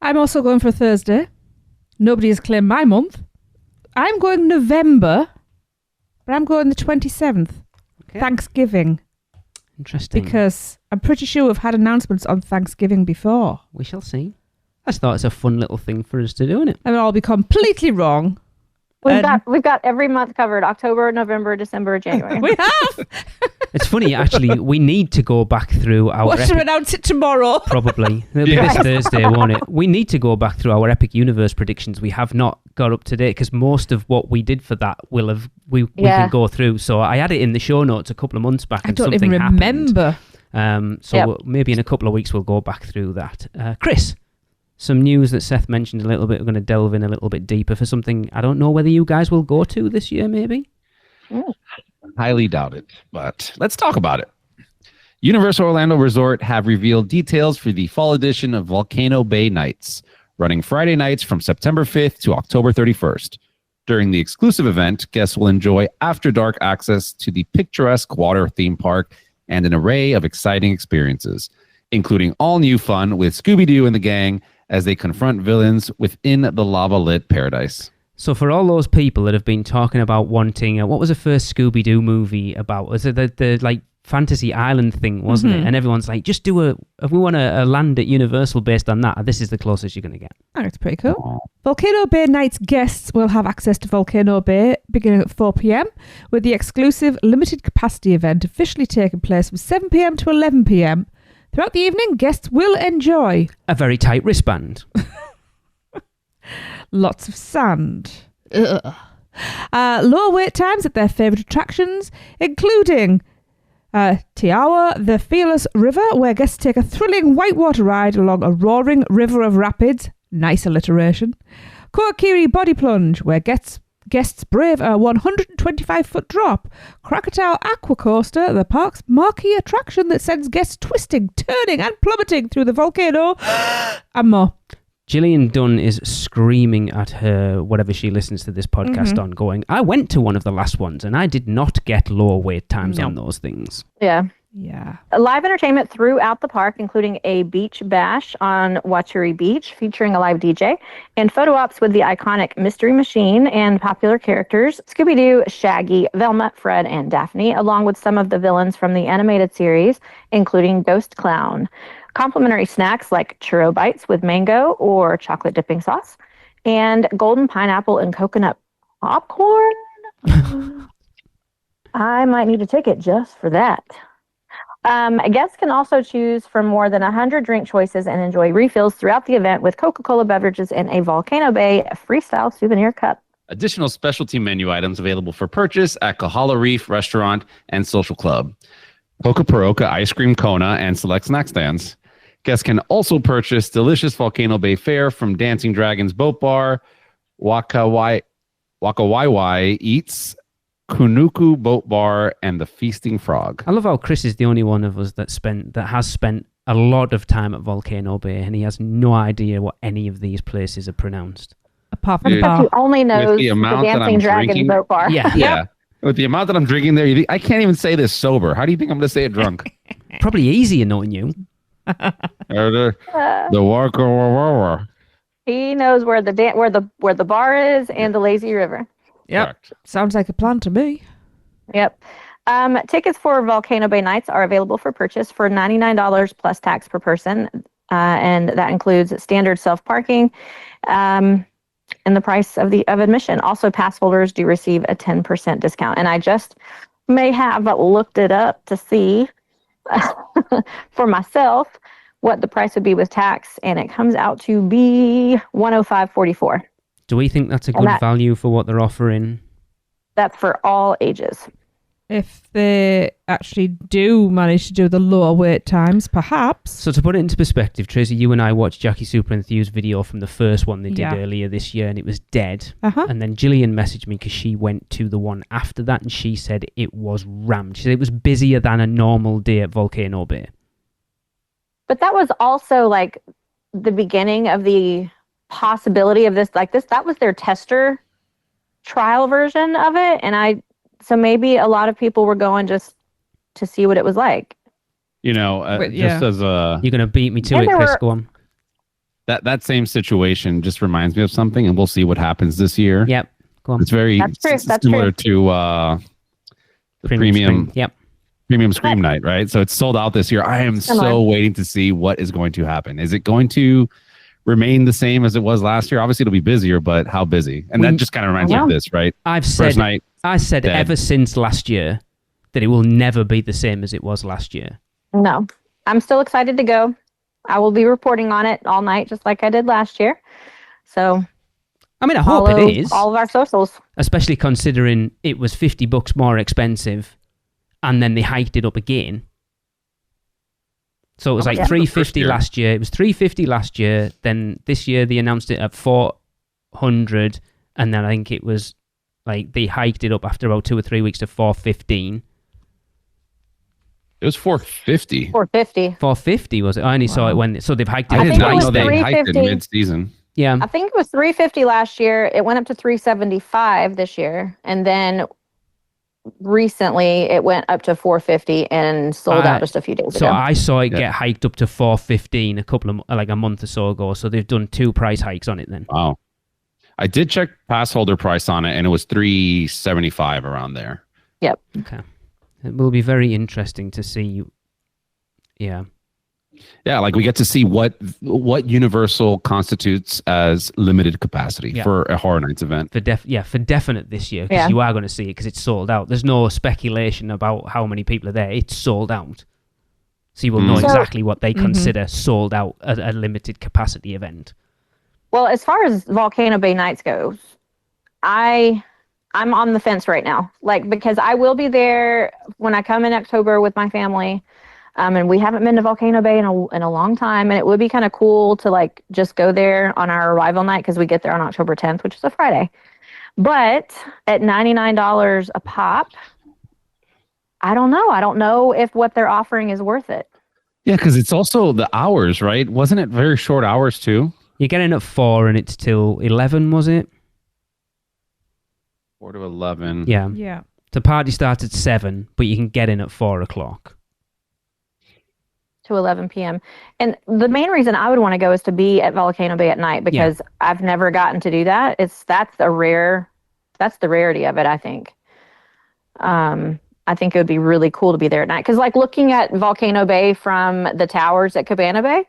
I'm also going for Thursday. Nobody has claimed my month. I'm going November, but I'm going the 27th. Okay. Thanksgiving. Interesting. Because I'm pretty sure we've had announcements on Thanksgiving before. We shall see. I just thought it's a fun little thing for us to do, isn't it? And I'll be completely wrong. We've got every month covered: October, November, December, January. We have. It's funny, actually. We need to go back through our. We'll announce it tomorrow. Probably. It'll be this Thursday, won't it? We need to go back through our Epic Universe predictions. We have not got up to date because most of what we did for that we can go through. So I had it in the show notes a couple of months back. I and don't something even remember. Maybe in a couple of weeks we'll go back through that. Chris, some news that Seth mentioned a little bit. We're going to delve in a little bit deeper for something I don't know whether you guys will go to this year, maybe? Highly doubt it, but let's talk about it. Universal Orlando Resort have revealed details for the fall edition of Volcano Bay Nights, running Friday nights from September 5th to October 31st. During the exclusive event, guests will enjoy after-dark access to the picturesque water theme park and an array of exciting experiences, including all-new fun with Scooby-Doo and the gang as they confront villains within the lava-lit paradise. So for all those people that have been talking about wanting... what was the first Scooby-Doo movie about? Was it the like Fantasy Island thing, wasn't it? And everyone's like, just do if we want a land at Universal based on that, this is the closest you're going to get. Oh, it's pretty cool. Volcano Bay Nights guests will have access to Volcano Bay beginning at 4 p.m. with the exclusive limited capacity event officially taking place from 7 p.m. to 11 p.m. Throughout the evening, guests will enjoy a very tight wristband. Lots of sand. Lower wait times at their favourite attractions, including Tiawa, the Fearless River, where guests take a thrilling whitewater ride along a roaring river of rapids, Nice alliteration. Koakiri Body Plunge, where guests brave a 125-foot drop. Krakatoa Aqua Coaster, the park's marquee attraction that sends guests twisting, turning and plummeting through the volcano. And more. Gillian Dunn is screaming at her, whatever she listens to this podcast on, going, I went to one of the last ones and I did not get lower wait times on those things. Yeah. Yeah. Live entertainment throughout the park, including a beach bash on Waturi Beach featuring a live DJ, and photo ops with the iconic Mystery Machine and popular characters Scooby-Doo, Shaggy, Velma, Fred, and Daphne, along with some of the villains from the animated series, including Ghost Clown. Complimentary snacks like churro bites with mango or chocolate dipping sauce, and golden pineapple and coconut popcorn. I might need a ticket just for that. Guests can also choose from more than 100 drink choices and enjoy refills throughout the event with Coca-Cola beverages and a Volcano Bay freestyle souvenir cup. Additional specialty menu items available for purchase at Kahala Reef Restaurant and Social Club. Poka Paroka ice cream Kona and select snack stands. Guests can also purchase delicious Volcano Bay fare from Dancing Dragons Boat Bar, Wakawaiwai Eats, Kunuku Boat Bar, and the Feasting Frog. I love how Chris is the only one of us that has spent a lot of time at Volcano Bay, and he has no idea what any of these places are pronounced. Apart from the bar. He only knows the Dancing Dragons Boat Bar. Yeah. With the amount that I'm drinking there, I can't even say this sober. How do you think I'm going to say it drunk? Probably easier knowing you. The Walker. He knows where the bar is and the lazy river. Yep. Sounds like a plan to me. Yep. Tickets for Volcano Bay Nights are available for purchase for $99 plus tax per person, and that includes standard self-parking and the price of admission. Also, pass holders do receive a 10% discount, and I just may have looked it up to see for myself what the price would be with tax, and it comes out to be $105.44. Do we think that's a good value for what they're offering? That's for all ages. If they actually do manage to do the lower wait times, perhaps. So to put it into perspective, Tracy, you and I watched Jackie Super Enthused video from the first one they did earlier this year, and it was dead. And then Gillian messaged me because she went to the one after that, and she said it was rammed. She said it was busier than a normal day at Volcano Bay. But that was also like the beginning of the possibility of this. That was their tester trial version of it, and so maybe a lot of people were going just to see what it was like. Just as a... You're going to beat me to it, Chris. Go on. That same situation just reminds me of something, and we'll see what happens this year. Yep. Go on. It's very similar to the premium Scream Night, right? So it's sold out this year. I am so waiting to see what is going to happen. Is it going to remain the same as it was last year? Obviously, it'll be busier, but how busy? And that just kind of reminds me of this, right? I said ever since last year that it will never be the same as it was last year. No, I'm still excited to go. I will be reporting on it all night, just like I did last year. So, I hope it is. All of our socials. Especially considering it was $50 more expensive, and then they hiked it up again. So it was like $350 last year. It was $350 last year. Then this year they announced it at $400, and then I think it was like they hiked it up after about 2 or 3 weeks to $415. It was $450. $450 was it? I only saw it when they've hiked it. I did not know they hiked it mid-season. Yeah, I think it was $350 last year. It went up to $375 this year, and then recently it went up to $450 and sold out just a few days ago. So I saw it get hiked up to $415 a month or so ago. So they've done 2 price hikes on it then. Wow. I did check pass holder price on it, and it was $375 around there. Yep. Okay. It will be very interesting to see. Yeah. Yeah, like we get to see what Universal constitutes as limited capacity for a Horror Nights event. For definite this year, because you are going to see it because it's sold out. There's no speculation about how many people are there. It's sold out. So you will know exactly what they consider sold out at a limited capacity event. Well, as far as Volcano Bay Nights goes, I'm on the fence right now. Because I will be there when I come in October with my family. And we haven't been to Volcano Bay in a long time. And it would be kind of cool to like just go there on our arrival night because we get there on October 10th, which is a Friday. But at $99 a pop, I don't know. I don't know if what they're offering is worth it. Yeah, because it's also the hours, right? Wasn't it very short hours too? You're getting at 4 and it's till 11, was it? 4 to 11. Yeah. Yeah. The party starts at 7, but you can get in at 4 o'clock. To 11 p.m. And the main reason I would want to go is to be at Volcano Bay at night because I've never gotten to do that. That's the rarity of it, I think. I think it would be really cool to be there at night because like looking at Volcano Bay from the towers at Cabana Bay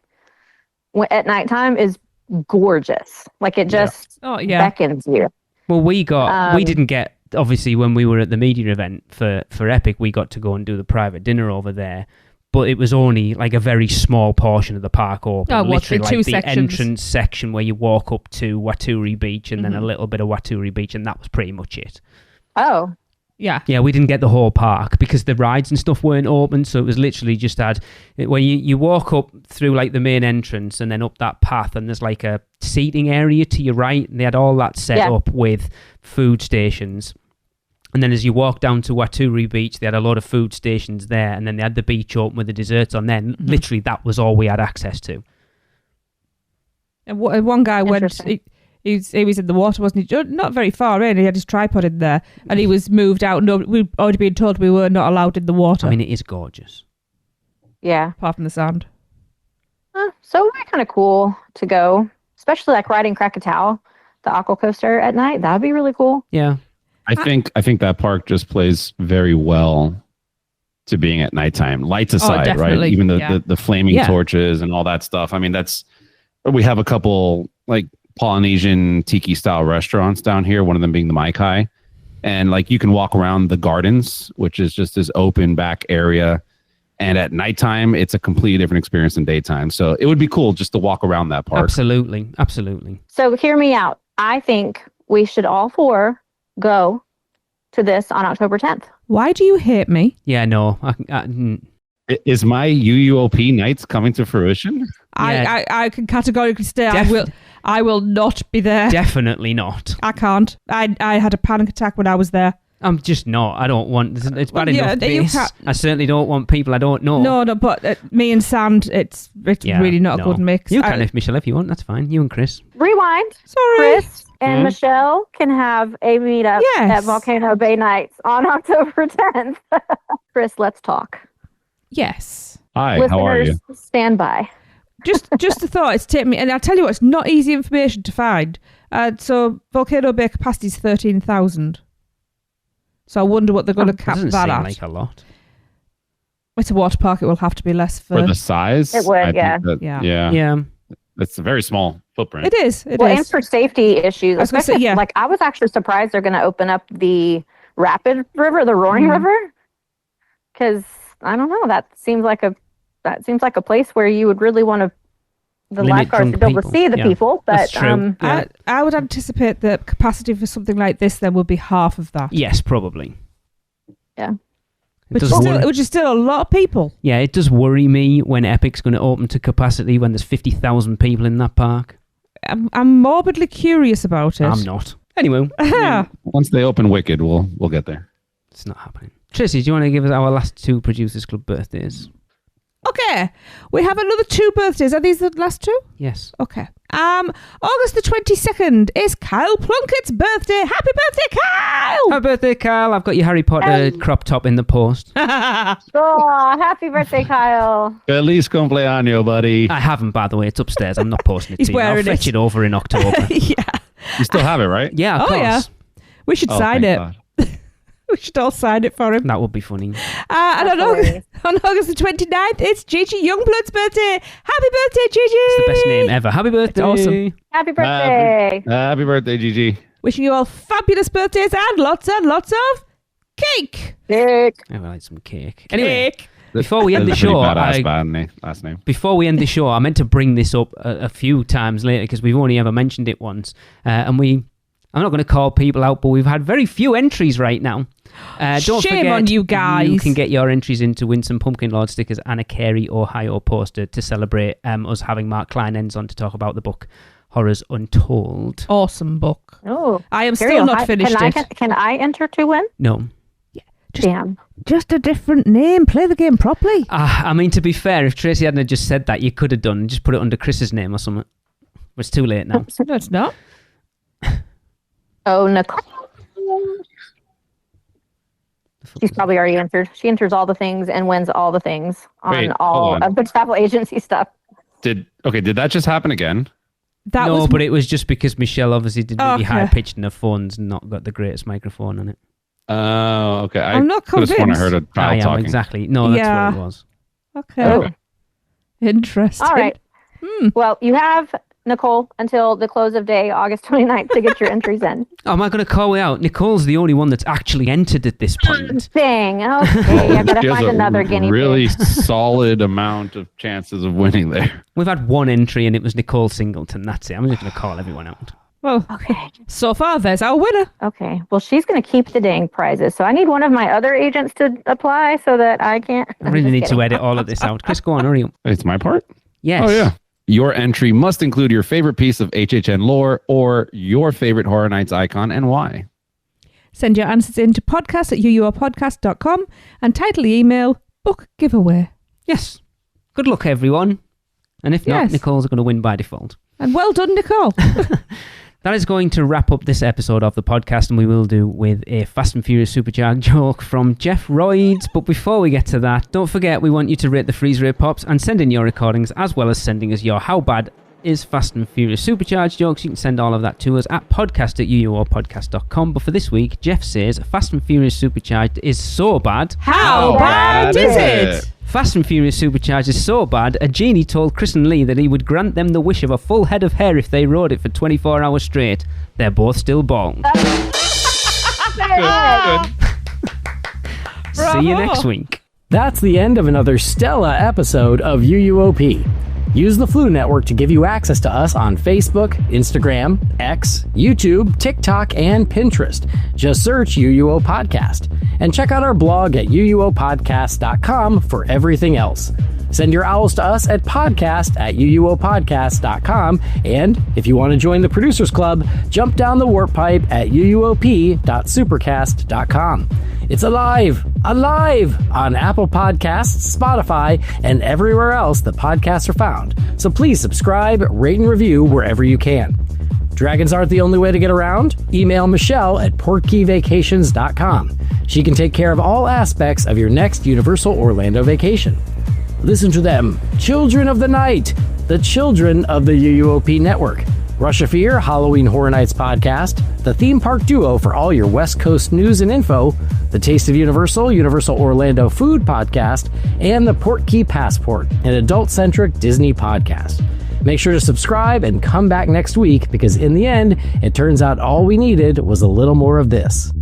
at nighttime is gorgeous. Like it just beckons you. Well, we didn't get, obviously when we were at the media event for Epic, we got to go and do the private dinner over there. But it was only like a very small portion of the park open. Oh, literally the two like the sections? entrance section where you walk up to Waturi Beach and then a little bit of Waturi Beach, and that was pretty much it. Oh. Yeah. Yeah, we didn't get the whole park because the rides and stuff weren't open, so it was literally just where you walk up through like the main entrance and then up that path, and there's like a seating area to your right, and they had all that set up with food stations. And then as you walk down to Waturi Beach, they had a lot of food stations there, and then they had the beach open with the desserts on there. Literally, that was all we had access to. And one guy went, he was in the water, wasn't he? Not very far in. He had his tripod in there, and he was moved out. No, we'd already been told we were not allowed in the water. I mean, it is gorgeous. Yeah. Apart from the sand. So it would be kind of cool to go, especially like riding Krakatoa, the aqua coaster at night. That would be really cool. Yeah. I think that park just plays very well to being at nighttime. Lights aside, right? Even the flaming torches and all that stuff. I mean, we have a couple like Polynesian tiki style restaurants down here, one of them being the Mai Kai. And like you can walk around the gardens, which is just this open back area. And at nighttime, it's a completely different experience than daytime. So it would be cool just to walk around that park. Absolutely. Absolutely. So hear me out. I think we should all 4 go to this on October 10th. Why do you hate me? Yeah, no. Is my UUOP nights coming to fruition? I can categorically say I will not be there. Definitely not. I can't. I had a panic attack when I was there. I'm just not. I don't want. It's bad enough. You I certainly don't want people I don't know. No, but me and Sand, it's really not a good mix. You can, if Michelle, if you want, that's fine. You and Chris. Rewind. Sorry. Chris and Michelle can have a meetup at Volcano Bay Nights on October 10th. Chris, let's talk. Yes. Hi, Listeners, how are you? Stand by. Just a thought. It's taken me, and I'll tell you what, it's not easy information to find. So Volcano Bay capacity is 13,000. So I wonder what they're going to cap that seem at. Like a lot. It's a water park. It will have to be less for the size. It would, yeah. It's a very small footprint. It is. And for safety issues, especially like I was actually surprised they're going to open up the Rapid River, the Roaring River, because I don't know. That seems like a place where you would really want the lifeguards to be able to see the people. But that's true. I would anticipate the capacity for something like this then would be half of that. Yes, probably. Yeah. Which is still a lot of people. Yeah, it does worry me when Epic's going to open to capacity when there's 50,000 people in that park. I'm morbidly curious about it. I'm not. Anyway. Once they open Wicked, we'll get there. It's not happening. Tracy, do you want to give us our last 2 Producers Club birthdays? Okay, we have another 2 birthdays. Are these the last 2? Yes. Okay. August the 22nd is Kyle Plunkett's birthday. Happy birthday, Kyle! Happy birthday, Kyle. I've got your Harry Potter crop top in the post. Oh, happy birthday, Kyle. Feliz cumpleaños, buddy. I haven't, by the way. It's upstairs. I'm not posting it He's to you. I'll wearing fetch it over in October. Yeah. You still have it, right? Yeah, of course. Yeah. We should sign it. God. We should all sign it for him. That would be funny. And on August the 29th, it's Gigi Youngblood's birthday. Happy birthday, Gigi! It's the best name ever. Happy birthday. It's awesome. Happy birthday. Happy birthday, Gigi. Wishing you all fabulous birthdays and lots of cake. Cake. I would like some cake. Anyway, before we end the show, last name. Before we end the show, I meant to bring this up a few times later because we've only ever mentioned it once, and we I'm not going to call people out, but we've had very few entries right now. Don't Shame forget, on you guys. You can get your entries in to win some Pumpkin Lord stickers and a Carey Ohio poster to celebrate us having Mark Kleinens on to talk about the book Horrors Untold. Awesome book. Oh, I am still not finished it. Can I enter to win? No. Damn. Just a different name. Play the game properly. I mean, to be fair, if Tracy hadn't just said that, you could have done and just put it under Chris's name or something. But it's too late now. No, it's not. Oh, Nicole. She's probably already entered. She enters all the things and wins all the things on all of the travel agency stuff. Did that just happen again? But it was just because Michelle obviously did really high pitched and her phone's not got the greatest microphone on it. Oh, okay. I'm not convinced. I could have sworn I heard a child talking. Exactly. No, that's what it was. Okay. Interesting. All right. Well, you have, Nicole, until the close of day, August 29th, to get your entries in. Oh, am I going to call it out? Nicole's the only one that's actually entered at this point. Dang. Okay, I gotta find another guinea pig. Really solid amount of chances of winning there. We've had one entry and it was Nicole Singleton. That's it. I'm just going to call everyone out. Well, okay. So far, there's our winner. Okay. Well, she's going to keep the dang prizes. So I need one of my other agents to apply so that I can't. I really need to edit all of this out. Chris, go on, hurry up. It's my part? Yes. Oh, yeah. Your entry must include your favorite piece of HHN lore or your favorite Horror Nights icon and why. Send your answers in to podcast@uuopodcast.com and title the email Book Giveaway. Yes. Good luck, everyone. And if not, Nicole's going to win by default. And well done, Nicole. That is going to wrap up this episode of the podcast, and we will do with a Fast and Furious Supercharged joke from Jeff Royds. But before we get to that, don't forget we want you to rate the Freeze Ray Pops and send in your recordings, as well as sending us your How Bad is Fast and Furious Supercharged jokes. You can send all of that to us at podcast@uuopodcast.com. But for this week, Jeff says Fast and Furious Supercharged is so bad. How bad is it? Fast and Furious Supercharged is so bad, a genie told Chris and Lee that he would grant them the wish of a full head of hair if they rode it for 24 hours straight. They're both still bald. See you next week. That's the end of another Stella episode of UUOP. Use the Flu Network to give you access to us on Facebook, Instagram, X, YouTube, TikTok, and Pinterest. Just search UUO Podcast. And check out our blog at uuopodcast.com for everything else. Send your owls to us at podcast@uuopodcast.com. And if you want to join the Producers Club, jump down the warp pipe at uuop.supercast.com. It's alive on Apple Podcasts, Spotify, and everywhere else that podcasts are found. So please subscribe, rate, and review wherever you can. Dragons aren't the only way to get around. Email Michelle at portkeyvacations.com. She can take care of all aspects of your next Universal Orlando vacation. Listen to them, Children of the Night, the children of the UUOP network. Rush of Fear, Halloween Horror Nights podcast, the theme park duo for all your West Coast news and info, the Taste of Universal, Universal Orlando food podcast, and the Portkey Passport, an adult-centric Disney podcast. Make sure to subscribe and come back next week because in the end, it turns out all we needed was a little more of this.